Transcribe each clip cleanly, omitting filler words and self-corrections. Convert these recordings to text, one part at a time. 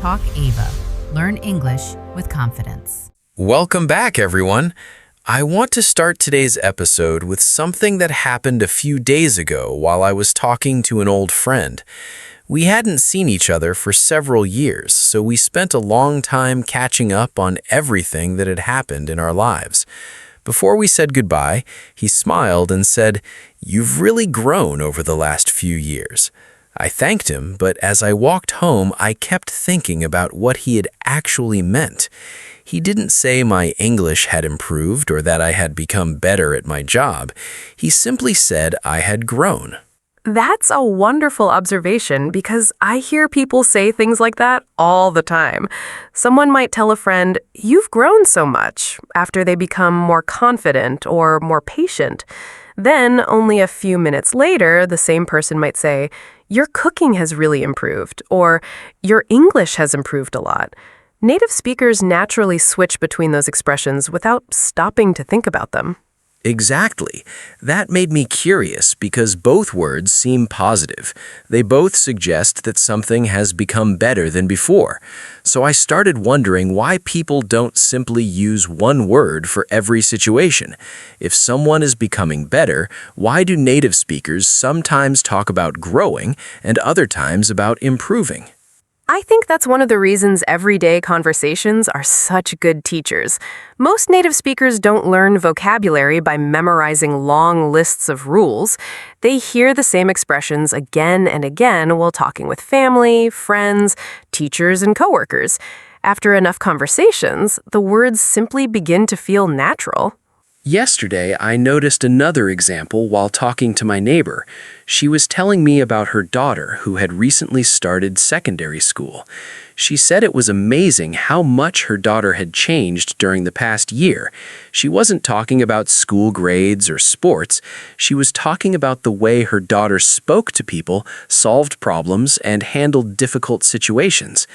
Talk Ava. Learn English with confidence. Welcome back, everyone. I want to start today's episode with something that happened a few days ago while I was talking to an old friend. We hadn't seen each other for several years, so we spent a long time catching up on everything that had happened in our lives. Before we said goodbye, he smiled and said, "You've really grown over the last few years." I thanked him, but as I walked home, I kept thinking about what he had actually meant. He didn't say my English had improved or that I had become better at my job. He simply said I had grown. That's a wonderful observation because I hear people say things like that all the time. Someone might tell a friend, "You've grown so much," after they become more confident or more patient. Then, only a few minutes later, the same person might say, "Your cooking has really improved," or "Your English has improved a lot." Native speakers naturally switch between those expressions without stopping to think about them. Exactly. That made me curious because both words seem positive. They both suggest that something has become better than before. So I started wondering why people don't simply use one word for every situation. If someone is becoming better, why do native speakers sometimes talk about growing and other times about improving? I think that's one of the reasons everyday conversations are such good teachers. Most native speakers don't learn vocabulary by memorizing long lists of rules. They hear the same expressions again and again while talking with family, friends, teachers, and coworkers. After enough conversations, the words simply begin to feel natural. Yesterday, I noticed another example while talking to my neighbor. She was telling me about her daughter who had recently started secondary school. She said it was amazing how much her daughter had changed during the past year. She wasn't talking about school grades or sports. She was talking about the way her daughter spoke to people, solved problems, and handled difficult situations.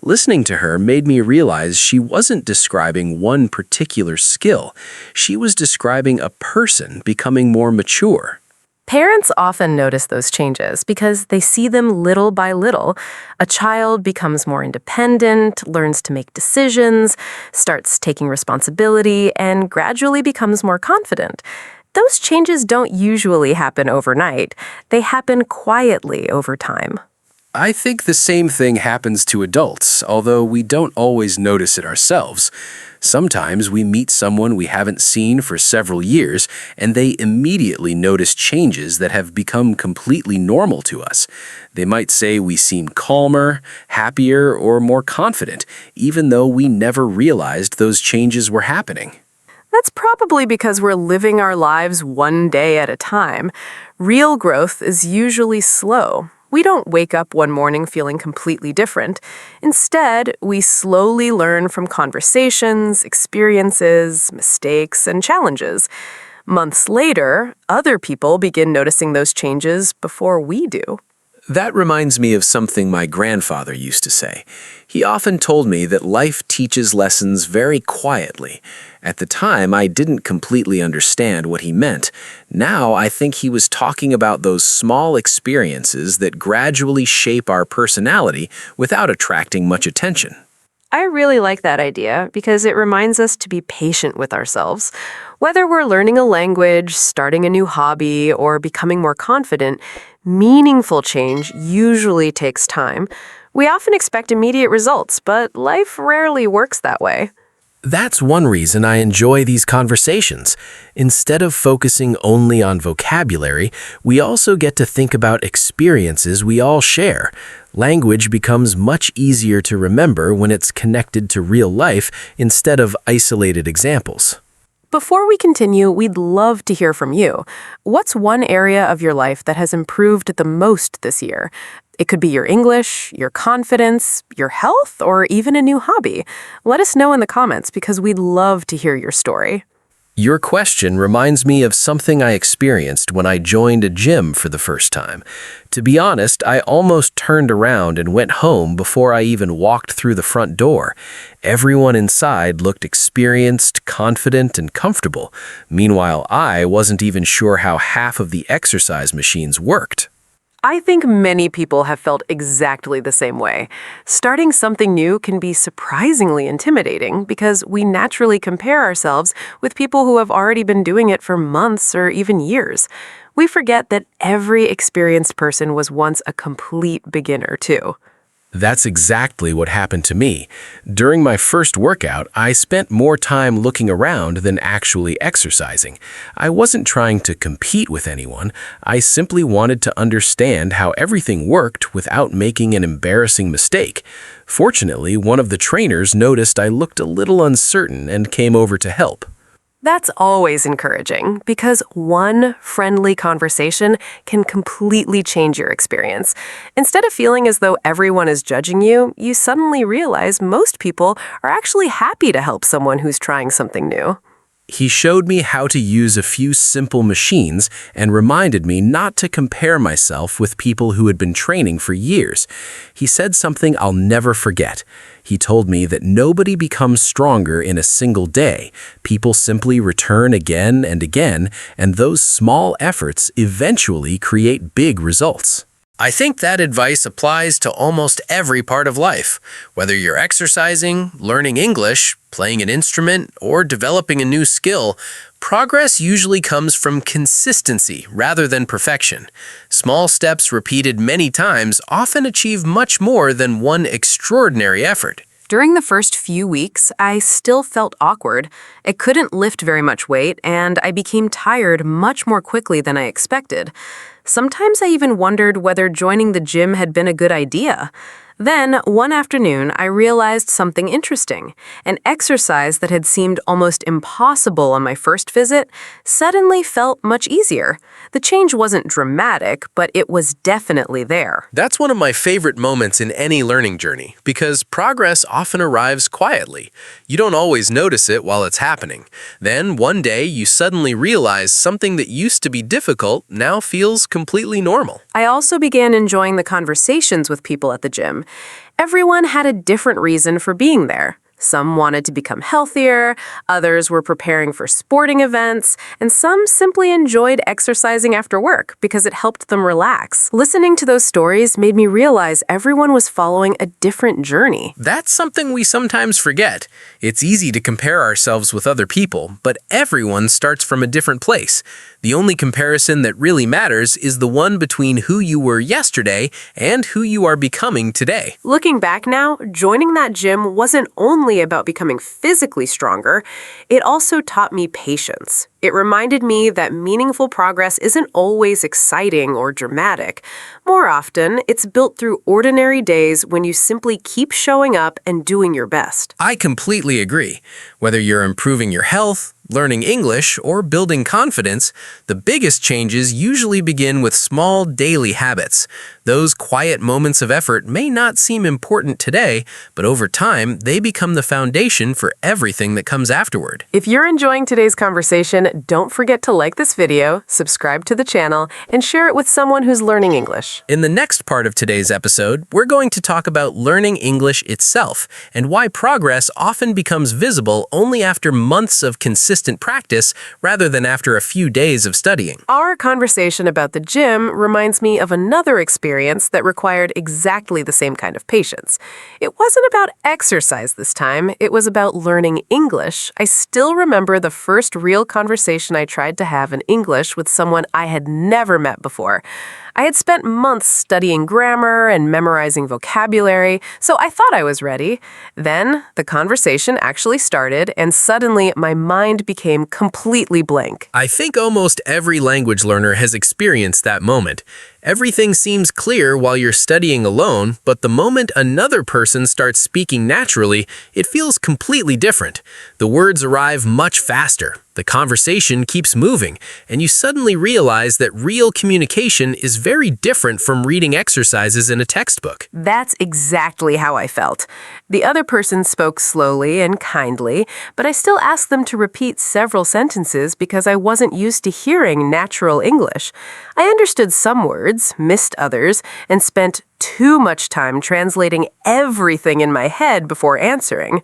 Listening to her made me realize she wasn't describing one particular skill. She was describing a person becoming more mature. Parents often notice those changes because they see them little by little. A child becomes more independent, learns to make decisions, starts taking responsibility, and gradually becomes more confident. Those changes don't usually happen overnight. They happen quietly over time. I think the same thing happens to adults, although we don't always notice it ourselves. Sometimes we meet someone we haven't seen for several years, and they immediately notice changes that have become completely normal to us. They might say we seem calmer, happier, or more confident, even though we never realized those changes were happening. That's probably because we're living our lives one day at a time. Real growth is usually slow. We don't wake up one morning feeling completely different. Instead, we slowly learn from conversations, experiences, mistakes, and challenges. Months later, other people begin noticing those changes before we do. That reminds me of something my grandfather used to say. He often told me that life teaches lessons very quietly. At the time, I didn't completely understand what he meant. Now, I think he was talking about those small experiences that gradually shape our personality without attracting much attention. I really like that idea because it reminds us to be patient with ourselves. Whether we're learning a language, starting a new hobby, or becoming more confident, meaningful change usually takes time. We often expect immediate results, but life rarely works that way. That's one reason I enjoy these conversations. Instead of focusing only on vocabulary, we also get to think about experiences we all share. Language becomes much easier to remember when it's connected to real life instead of isolated examples. Before we continue, we'd love to hear from you. What's one area of your life that has improved the most this year? It could be your English, your confidence, your health, or even a new hobby. Let us know in the comments because we'd love to hear your story. Your question reminds me of something I experienced when I joined a gym for the first time. To be honest, I almost turned around and went home before I even walked through the front door. Everyone inside looked experienced, confident, and comfortable. Meanwhile, I wasn't even sure how half of the exercise machines worked. I think many people have felt exactly the same way. Starting something new can be surprisingly intimidating because we naturally compare ourselves with people who have already been doing it for months or even years. We forget that every experienced person was once a complete beginner, too. That's exactly what happened to me. During my first workout, I spent more time looking around than actually exercising. I wasn't trying to compete with anyone. I simply wanted to understand how everything worked without making an embarrassing mistake. Fortunately, one of the trainers noticed I looked a little uncertain and came over to help. That's always encouraging because one friendly conversation can completely change your experience. Instead of feeling as though everyone is judging you, you suddenly realize most people are actually happy to help someone who's trying something new. He showed me how to use a few simple machines and reminded me not to compare myself with people who had been training for years. He said something I'll never forget. He told me that nobody becomes stronger in a single day. People simply return again and again, and those small efforts eventually create big results. I think that advice applies to almost every part of life. Whether you're exercising, learning English, playing an instrument, or developing a new skill, progress usually comes from consistency rather than perfection. Small steps repeated many times often achieve much more than one extraordinary effort. During the first few weeks, I still felt awkward. I couldn't lift very much weight, and I became tired much more quickly than I expected. Sometimes I even wondered whether joining the gym had been a good idea. Then, one afternoon, I realized something interesting. An exercise that had seemed almost impossible on my first visit suddenly felt much easier. The change wasn't dramatic, but it was definitely there. That's one of my favorite moments in any learning journey, because progress often arrives quietly. You don't always notice it while it's happening. Then, one day, you suddenly realize something that used to be difficult now feels completely normal. I also began enjoying the conversations with people at the gym. Everyone had a different reason for being there. Some wanted to become healthier, others were preparing for sporting events, and some simply enjoyed exercising after work because it helped them relax. Listening to those stories made me realize everyone was following a different journey. That's something we sometimes forget. It's easy to compare ourselves with other people, but everyone starts from a different place. The only comparison that really matters is the one between who you were yesterday and who you are becoming today. Looking back now, joining that gym wasn't only about becoming physically stronger, it also taught me patience. It reminded me that meaningful progress isn't always exciting or dramatic. More often, it's built through ordinary days when you simply keep showing up and doing your best. I completely agree. Whether you're improving your health, learning English, or building confidence, the biggest changes usually begin with small daily habits. Those quiet moments of effort may not seem important today, but over time, they become the foundation for everything that comes afterward. If you're enjoying today's conversation, don't forget to like this video, subscribe to the channel, and share it with someone who's learning English. In the next part of today's episode, we're going to talk about learning English itself and why progress often becomes visible only after months of consistent practice rather than after a few days of studying. Our conversation about the gym reminds me of another experience that required exactly the same kind of patience. It wasn't about exercise this time, it was about learning English. I still remember the first real conversation I tried to have in English with someone I had never met before. I had spent months studying grammar and memorizing vocabulary, so I thought I was ready. Then the conversation actually started, and suddenly my mind became completely blank. I think almost every language learner has experienced that moment. Everything seems clear while you're studying alone, but the moment another person starts speaking naturally, it feels completely different. The words arrive much faster. The conversation keeps moving, and you suddenly realize that real communication is very different from reading exercises in a textbook. That's exactly how I felt. The other person spoke slowly and kindly, but I still asked them to repeat several sentences because I wasn't used to hearing natural English. I understood some words, missed others, and spent too much time translating everything in my head before answering.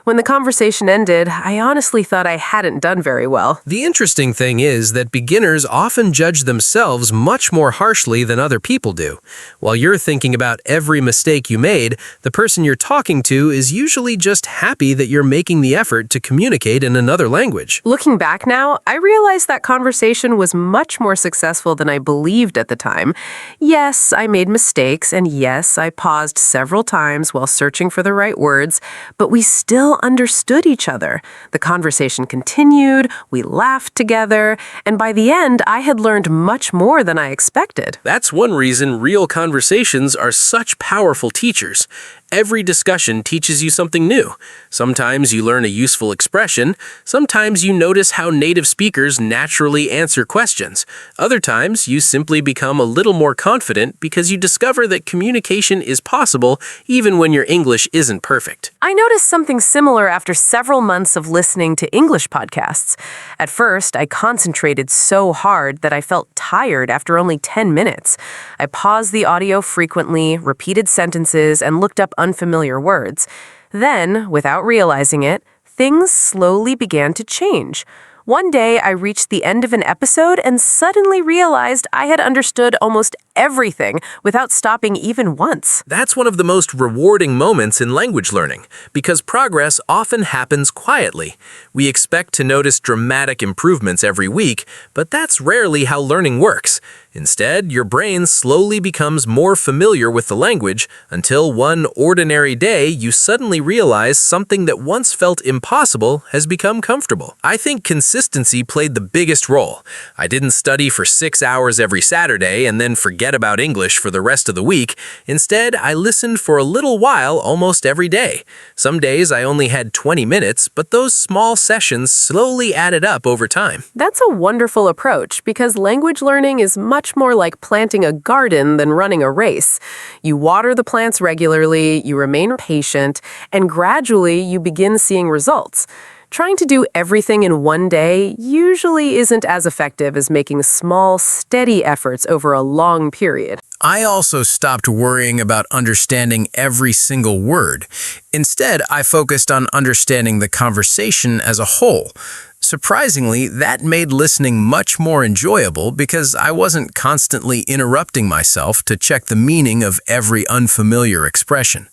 When the conversation ended, I honestly thought I hadn't done very well. The interesting thing is that beginners often judge themselves much more harshly than other people do. While you're thinking about every mistake you made, the person you're talking to is usually just happy that you're making the effort to communicate in another language. Looking back now, I realized that conversation was much more successful than I believed at the time. Yes, I made mistakes, and yes, I paused several times while searching for the right words, but we still understood each other. The conversation continued, we laughed together, and by the end, I had learned much more than I expected. That's one reason real conversations are such powerful teachers. Every discussion teaches you something new. Sometimes you learn a useful expression. Sometimes you notice how native speakers naturally answer questions. Other times, you simply become a little more confident because you discover that communication is possible even when your English isn't perfect. I noticed something similar after several months of listening to English podcasts. At first, I concentrated so hard that I felt tired after only 10 minutes. I paused the audio frequently, repeated sentences, and looked up unfamiliar words. Then, without realizing it, things slowly began to change. One day, I reached the end of an episode and suddenly realized I had understood almost everything without stopping even once. That's one of the most rewarding moments in language learning, because progress often happens quietly. We expect to notice dramatic improvements every week, but that's rarely how learning works. Instead, your brain slowly becomes more familiar with the language until one ordinary day you suddenly realize something that once felt impossible has become comfortable. I think consistency played the biggest role. I didn't study for 6 hours every Saturday and then forget about English for the rest of the week. Instead, I listened for a little while almost every day. Some days I only had 20 minutes, but those small sessions slowly added up over time. That's a wonderful approach because language learning is much more like planting a garden than running a race. You water the plants regularly, you remain patient, and gradually you begin seeing results. Trying to do everything in one day usually isn't as effective as making small, steady efforts over a long period. I also stopped worrying about understanding every single word. Instead, I focused on understanding the conversation as a whole. Surprisingly, that made listening much more enjoyable because I wasn't constantly interrupting myself to check the meaning of every unfamiliar expression.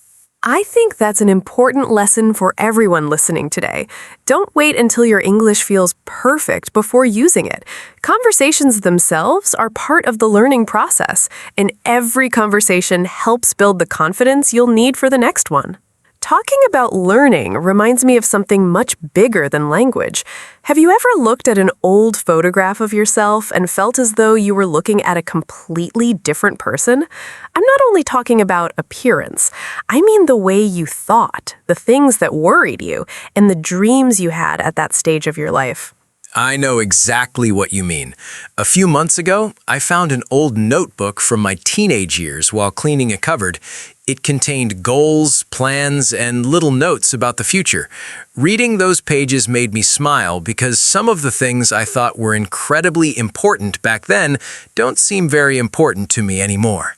I think that's an important lesson for everyone listening today. Don't wait until your English feels perfect before using it. Conversations themselves are part of the learning process, and every conversation helps build the confidence you'll need for the next one. Talking about learning reminds me of something much bigger than language. Have you ever looked at an old photograph of yourself and felt as though you were looking at a completely different person? I'm not only talking about appearance. I mean the way you thought, the things that worried you, and the dreams you had at that stage of your life. I know exactly what you mean. A few months ago, I found an old notebook from my teenage years while cleaning a cupboard. It contained goals, plans, and little notes about the future. Reading those pages made me smile because some of the things I thought were incredibly important back then don't seem very important to me anymore.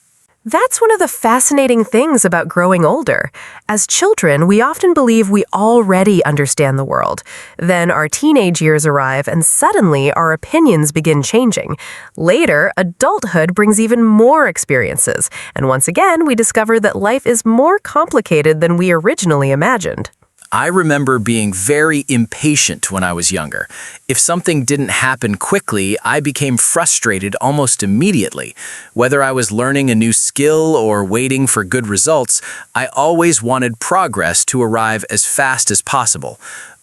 That's one of the fascinating things about growing older. As children, we often believe we already understand the world. Then our teenage years arrive and suddenly our opinions begin changing. Later, adulthood brings even more experiences. And once again, we discover that life is more complicated than we originally imagined. I remember being very impatient when I was younger. If something didn't happen quickly, I became frustrated almost immediately. Whether I was learning a new skill or waiting for good results, I always wanted progress to arrive as fast as possible.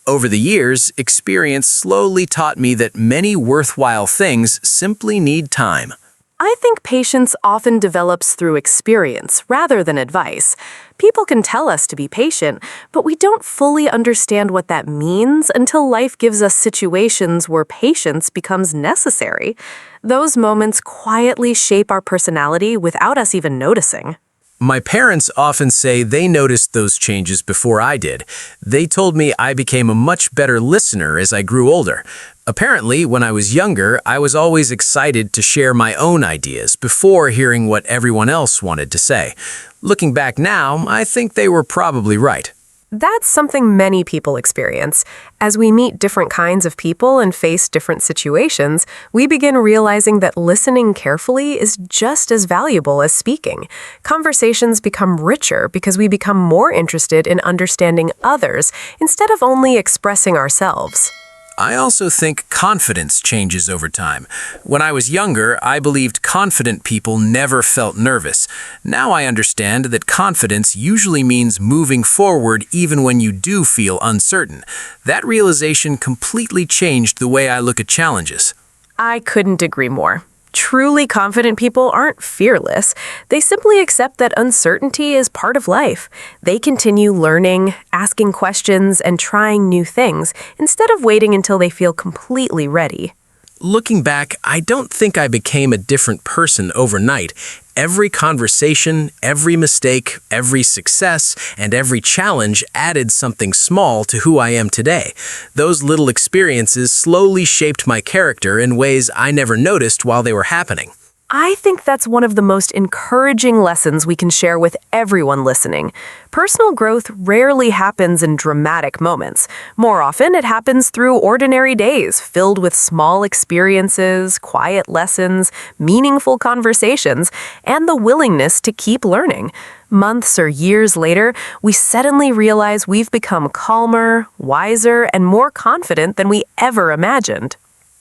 Over the years, experience slowly taught me that many worthwhile things simply need time. I think patience often develops through experience rather than advice. People can tell us to be patient, but we don't fully understand what that means until life gives us situations where patience becomes necessary. Those moments quietly shape our personality without us even noticing. My parents often say they noticed those changes before I did. They told me I became a much better listener as I grew older. Apparently, when I was younger, I was always excited to share my own ideas before hearing what everyone else wanted to say. Looking back now, I think they were probably right. That's something many people experience. As we meet different kinds of people and face different situations, we begin realizing that listening carefully is just as valuable as speaking. Conversations become richer because we become more interested in understanding others instead of only expressing ourselves. I also think confidence changes over time. When I was younger, I believed confident people never felt nervous. Now I understand that confidence usually means moving forward even when you do feel uncertain. That realization completely changed the way I look at challenges. I couldn't agree more. Truly confident people aren't fearless. They simply accept that uncertainty is part of life. They continue learning, asking questions, and trying new things instead of waiting until they feel completely ready. Looking back, I don't think I became a different person overnight. Every conversation, every mistake, every success, and every challenge added something small to who I am today. Those little experiences slowly shaped my character in ways I never noticed while they were happening. I think that's one of the most encouraging lessons we can share with everyone listening. Personal growth rarely happens in dramatic moments. More often, it happens through ordinary days filled with small experiences, quiet lessons, meaningful conversations, and the willingness to keep learning. Months or years later, we suddenly realize we've become calmer, wiser, and more confident than we ever imagined.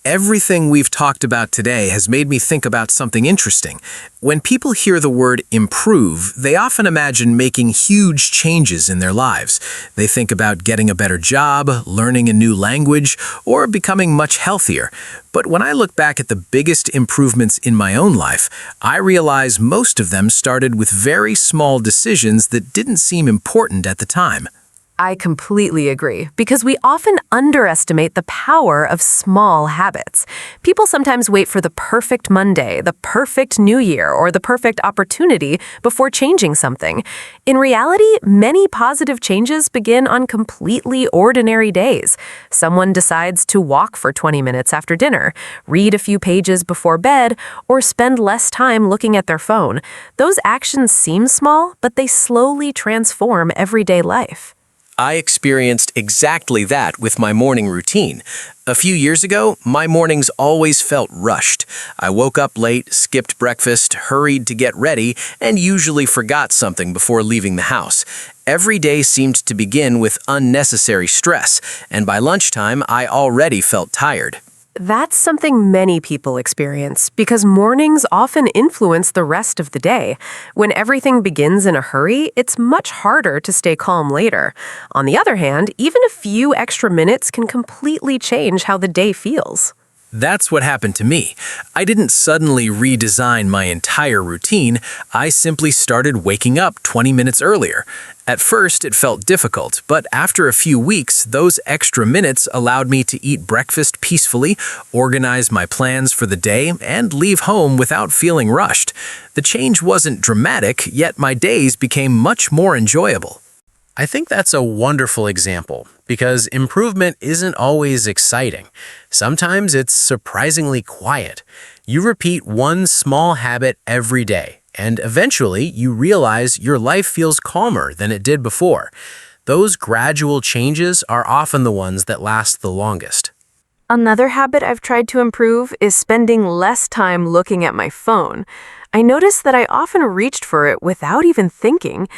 Everything we've talked about today has made me think about something interesting. When people hear the word improve, they often imagine making huge changes in their lives. They think about getting a better job, learning a new language, or becoming much healthier. But when I look back at the biggest improvements in my own life, I realize most of them started with very small decisions that didn't seem important at the time. I completely agree, because we often underestimate the power of small habits. People sometimes wait for the perfect Monday, the perfect New Year, or the perfect opportunity before changing something. In reality, many positive changes begin on completely ordinary days. Someone decides to walk for 20 minutes after dinner, read a few pages before bed, or spend less time looking at their phone. Those actions seem small, but they slowly transform everyday life. I experienced exactly that with my morning routine. A few years ago, my mornings always felt rushed. I woke up late, skipped breakfast, hurried to get ready, and usually forgot something before leaving the house. Every day seemed to begin with unnecessary stress, and by lunchtime, I already felt tired. That's something many people experience because mornings often influence the rest of the day. When everything begins in a hurry, it's much harder to stay calm later. On the other hand, even a few extra minutes can completely change how the day feels. That's what happened to me. I didn't suddenly redesign my entire routine. I simply started waking up 20 minutes earlier. At first, it felt difficult, but after a few weeks, those extra minutes allowed me to eat breakfast peacefully, organize my plans for the day, and leave home without feeling rushed. The change wasn't dramatic, yet my days became much more enjoyable. I think that's a wonderful example because improvement isn't always exciting. Sometimes it's surprisingly quiet. You repeat one small habit every day, and eventually you realize your life feels calmer than it did before. Those gradual changes are often the ones that last the longest. Another habit I've tried to improve is spending less time looking at my phone. I noticed that I often reached for it without even thinking.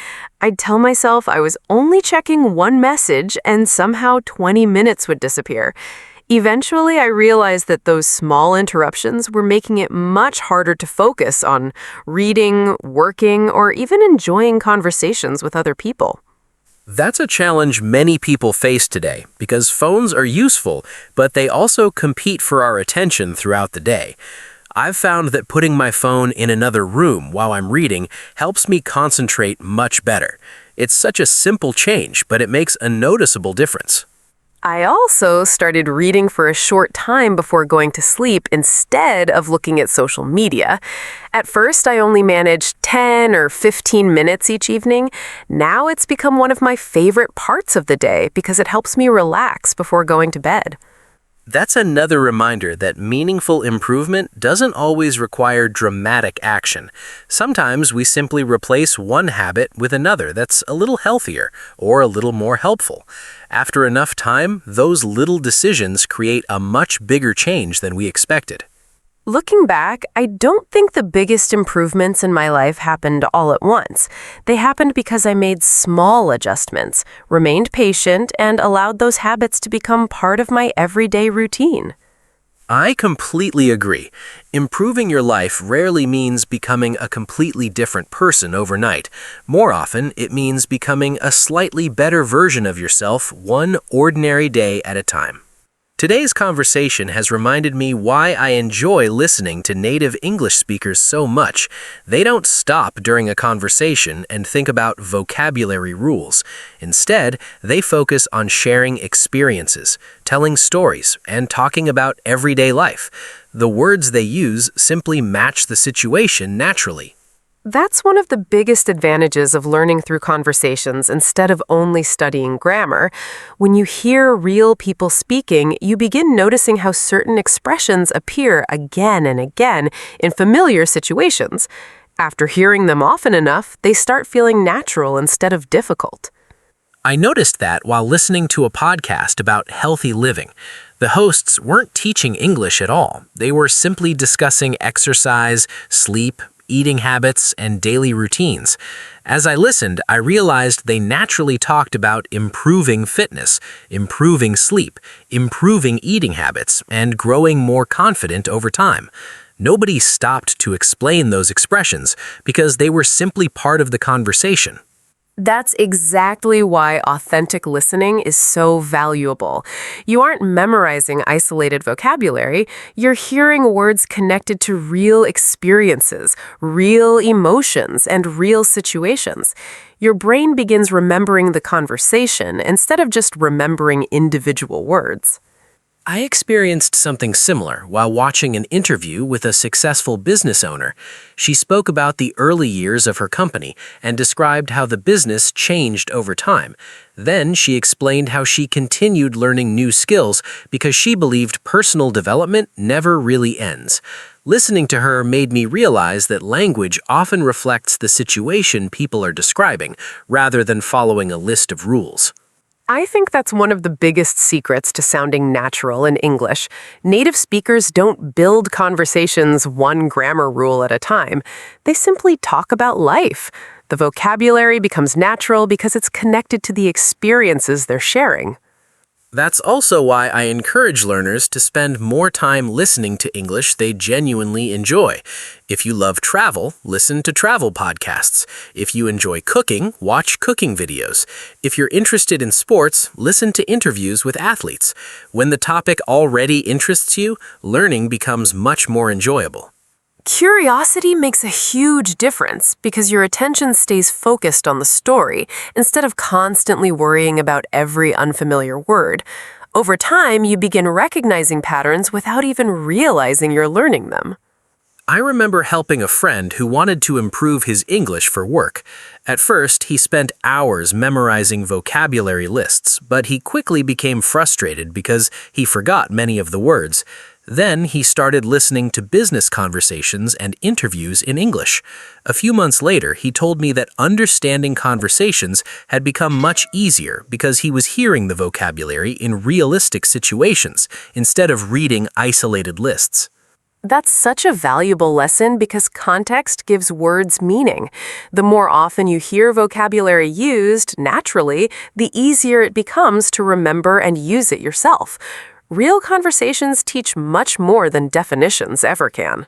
I'd tell myself I was only checking one message and somehow 20 minutes would disappear. Eventually, I realized that those small interruptions were making it much harder to focus on reading, working, or even enjoying conversations with other people. That's a challenge many people face today because phones are useful, but they also compete for our attention throughout the day. I've found that putting my phone in another room while I'm reading helps me concentrate much better. It's such a simple change, but it makes a noticeable difference. I also started reading for a short time before going to sleep instead of looking at social media. At first, I only managed 10 or 15 minutes each evening. Now it's become one of my favorite parts of the day because it helps me relax before going to bed. That's another reminder that meaningful improvement doesn't always require dramatic action. Sometimes we simply replace one habit with another that's a little healthier or a little more helpful. After enough time, those little decisions create a much bigger change than we expected. Looking back, I don't think the biggest improvements in my life happened all at once. They happened because I made small adjustments, remained patient, and allowed those habits to become part of my everyday routine. I completely agree. Improving your life rarely means becoming a completely different person overnight. More often, it means becoming a slightly better version of yourself one ordinary day at a time. Today's conversation has reminded me why I enjoy listening to native English speakers so much. They don't stop during a conversation and think about vocabulary rules. Instead, they focus on sharing experiences, telling stories, and talking about everyday life. The words they use simply match the situation naturally. That's one of the biggest advantages of learning through conversations instead of only studying grammar. When you hear real people speaking, you begin noticing how certain expressions appear again and again in familiar situations. After hearing them often enough, they start feeling natural instead of difficult. I noticed that while listening to a podcast about healthy living. The hosts weren't teaching English at all. They were simply discussing exercise, sleep, eating habits, and daily routines. As I listened, I realized they naturally talked about improving fitness, improving sleep, improving eating habits, and growing more confident over time. Nobody stopped to explain those expressions because they were simply part of the conversation. That's exactly why authentic listening is so valuable. You aren't memorizing isolated vocabulary, you're hearing words connected to real experiences, real emotions, and real situations. Your brain begins remembering the conversation instead of just remembering individual words. I experienced something similar while watching an interview with a successful business owner. She spoke about the early years of her company and described how the business changed over time. Then she explained how she continued learning new skills because she believed personal development never really ends. Listening to her made me realize that language often reflects the situation people are describing, rather than following a list of rules. I think that's one of the biggest secrets to sounding natural in English. Native speakers don't build conversations one grammar rule at a time. They simply talk about life. The vocabulary becomes natural because it's connected to the experiences they're sharing. That's also why I encourage learners to spend more time listening to English they genuinely enjoy. If you love travel, listen to travel podcasts. If you enjoy cooking, watch cooking videos. If you're interested in sports, listen to interviews with athletes. When the topic already interests you, learning becomes much more enjoyable. Curiosity makes a huge difference because your attention stays focused on the story instead of constantly worrying about every unfamiliar word. Over time, you begin recognizing patterns without even realizing you're learning them. I remember helping a friend who wanted to improve his English for work. At first, he spent hours memorizing vocabulary lists, but he quickly became frustrated because he forgot many of the words. Then he started listening to business conversations and interviews in English. A few months later, he told me that understanding conversations had become much easier because he was hearing the vocabulary in realistic situations instead of reading isolated lists. That's such a valuable lesson because context gives words meaning. The more often you hear vocabulary used, naturally, the easier it becomes to remember and use it yourself. Real conversations teach much more than definitions ever can.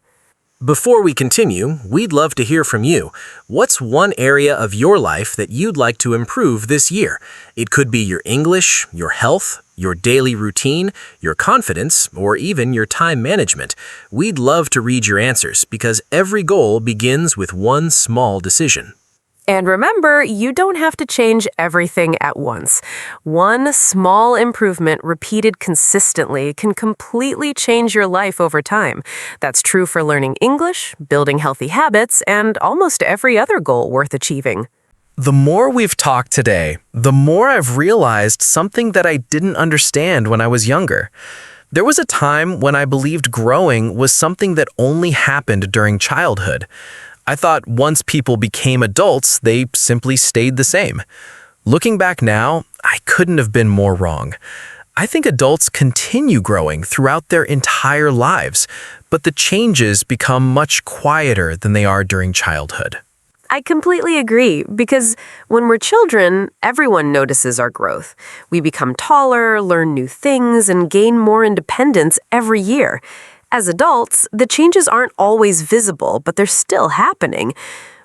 Before we continue, we'd love to hear from you. What's one area of your life that you'd like to improve this year? It could be your English, your health, your daily routine, your confidence, or even your time management. We'd love to read your answers because every goal begins with one small decision. And remember, you don't have to change everything at once. One small improvement repeated consistently can completely change your life over time. That's true for learning English, building healthy habits, and almost every other goal worth achieving. The more we've talked today, the more I've realized something that I didn't understand when I was younger. There was a time when I believed growing was something that only happened during childhood. I thought once people became adults, they simply stayed the same. Looking back now, I couldn't have been more wrong. I think adults continue growing throughout their entire lives, but the changes become much quieter than they are during childhood. I completely agree, because when we're children, everyone notices our growth. We become taller, learn new things, and gain more independence every year. As adults, the changes aren't always visible, but they're still happening.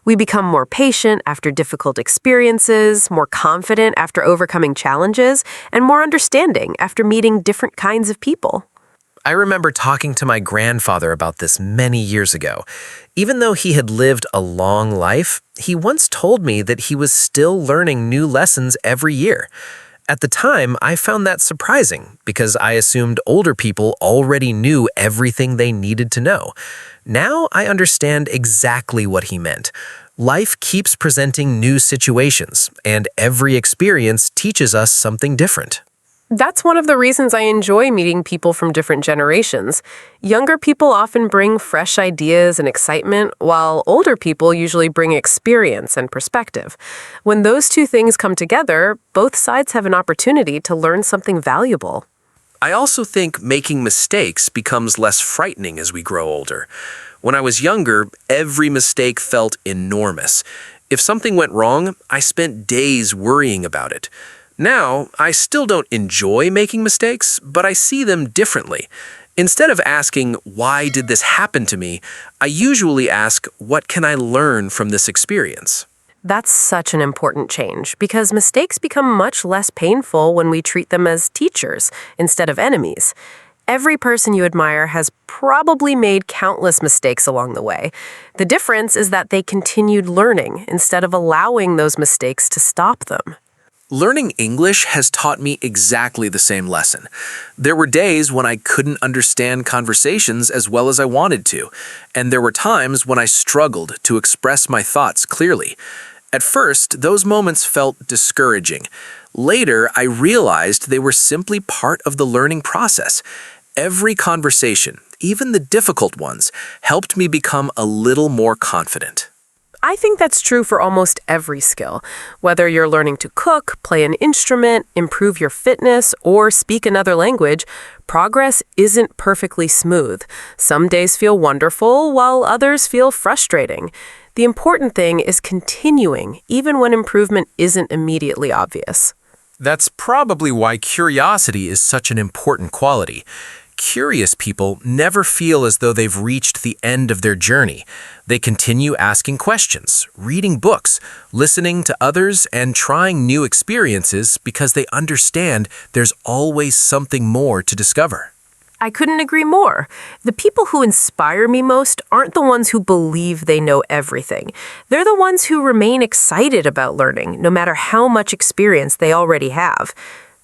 We become more patient after difficult experiences, more confident after overcoming challenges, and more understanding after meeting different kinds of people. I remember talking to my grandfather about this many years ago. Even though he had lived a long life, he once told me that he was still learning new lessons every year. At the time, I found that surprising because I assumed older people already knew everything they needed to know. Now I understand exactly what he meant. Life keeps presenting new situations, and every experience teaches us something different. That's one of the reasons I enjoy meeting people from different generations. Younger people often bring fresh ideas and excitement, while older people usually bring experience and perspective. When those two things come together, both sides have an opportunity to learn something valuable. I also think making mistakes becomes less frightening as we grow older. When I was younger, every mistake felt enormous. If something went wrong, I spent days worrying about it. Now, I still don't enjoy making mistakes, but I see them differently. Instead of asking, why did this happen to me, I usually ask, what can I learn from this experience? That's such an important change, because mistakes become much less painful when we treat them as teachers instead of enemies. Every person you admire has probably made countless mistakes along the way. The difference is that they continued learning instead of allowing those mistakes to stop them. Learning English has taught me exactly the same lesson. There were days when I couldn't understand conversations as well as I wanted to, and there were times when I struggled to express my thoughts clearly. At first, those moments felt discouraging. Later, I realized they were simply part of the learning process. Every conversation, even the difficult ones, helped me become a little more confident. I think that's true for almost every skill. Whether you're learning to cook, play an instrument, improve your fitness, or speak another language, progress isn't perfectly smooth. Some days feel wonderful, while others feel frustrating. The important thing is continuing, even when improvement isn't immediately obvious. That's probably why curiosity is such an important quality. Curious people never feel as though they've reached the end of their journey. They continue asking questions, reading books, listening to others, and trying new experiences because they understand there's always something more to discover. I couldn't agree more. The people who inspire me most aren't the ones who believe they know everything. They're the ones who remain excited about learning, no matter how much experience they already have.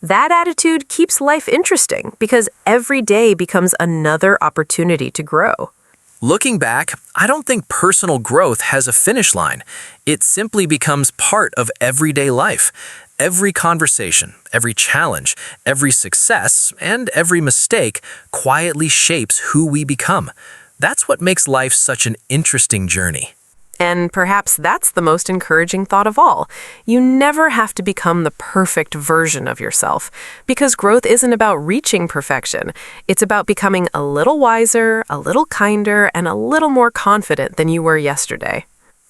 That attitude keeps life interesting because every day becomes another opportunity to grow. Looking back, I don't think personal growth has a finish line. It simply becomes part of everyday life. Every conversation, every challenge, every success, and every mistake quietly shapes who we become. That's what makes life such an interesting journey. And perhaps that's the most encouraging thought of all. You never have to become the perfect version of yourself, because growth isn't about reaching perfection. It's about becoming a little wiser, a little kinder, and a little more confident than you were yesterday.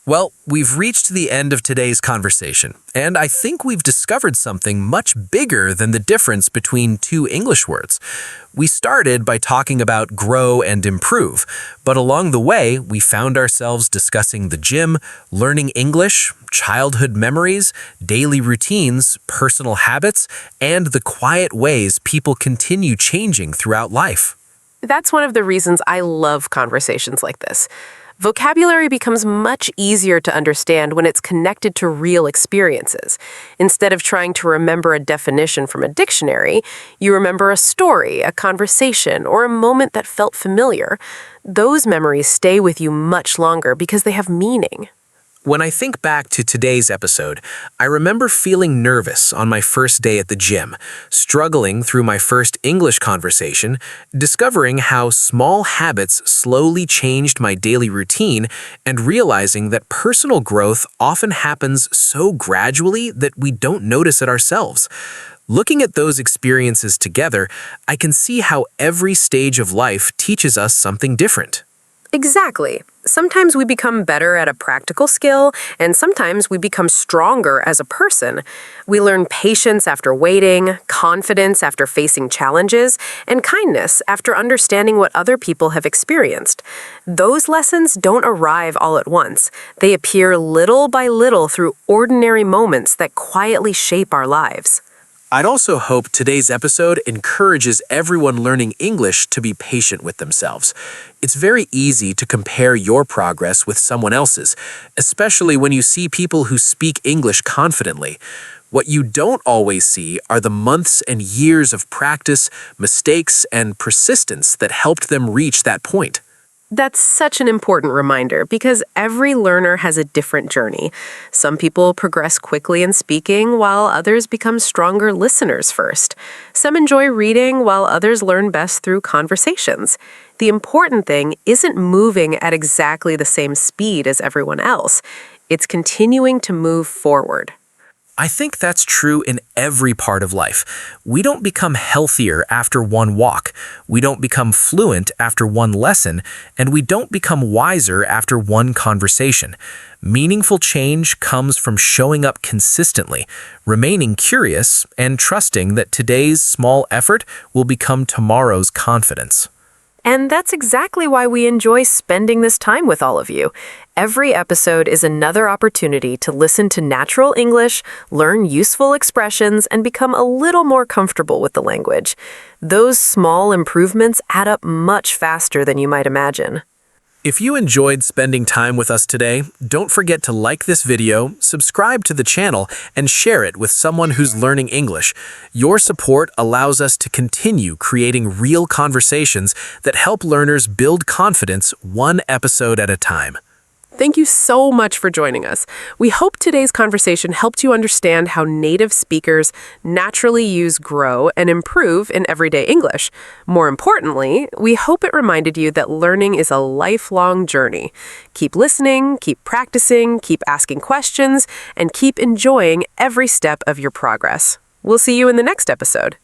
Well, we've reached the end of today's conversation, and I think we've discovered something much bigger than the difference between two English words. We started by talking about grow and improve, but along the way, we found ourselves discussing the gym, learning English, childhood memories, daily routines, personal habits, and the quiet ways people continue changing throughout life. That's one of the reasons I love conversations like this. Vocabulary becomes much easier to understand when it's connected to real experiences. Instead of trying to remember a definition from a dictionary, you remember a story, a conversation, or a moment that felt familiar. Those memories stay with you much longer because they have meaning. When I think back to today's episode, I remember feeling nervous on my first day at the gym, struggling through my first English conversation, discovering how small habits slowly changed my daily routine, and realizing that personal growth often happens so gradually that we don't notice it ourselves. Looking at those experiences together, I can see how every stage of life teaches us something different. Exactly. Sometimes we become better at a practical skill, and sometimes we become stronger as a person. We learn patience after waiting, confidence after facing challenges, and kindness after understanding what other people have experienced. Those lessons don't arrive all at once. They appear little by little through ordinary moments that quietly shape our lives. I'd also hope today's episode encourages everyone learning English to be patient with themselves. It's very easy to compare your progress with someone else's, especially when you see people who speak English confidently. What you don't always see are the months and years of practice, mistakes, and persistence that helped them reach that point. That's such an important reminder because every learner has a different journey. Some people progress quickly in speaking while others become stronger listeners first. Some enjoy reading while others learn best through conversations. The important thing isn't moving at exactly the same speed as everyone else. It's continuing to move forward. I think that's true in every part of life. We don't become healthier after one walk, we don't become fluent after one lesson, and we don't become wiser after one conversation. Meaningful change comes from showing up consistently, remaining curious, and trusting that today's small effort will become tomorrow's confidence. And that's exactly why we enjoy spending this time with all of you. Every episode is another opportunity to listen to natural English, learn useful expressions, and become a little more comfortable with the language. Those small improvements add up much faster than you might imagine. If you enjoyed spending time with us today, don't forget to like this video, subscribe to the channel, and share it with someone who's learning English. Your support allows us to continue creating real conversations that help learners build confidence one episode at a time. Thank you so much for joining us. We hope today's conversation helped you understand how native speakers naturally use, grow, and improve in everyday English. More importantly, we hope it reminded you that learning is a lifelong journey. Keep listening, keep practicing, keep asking questions, and keep enjoying every step of your progress. We'll see you in the next episode.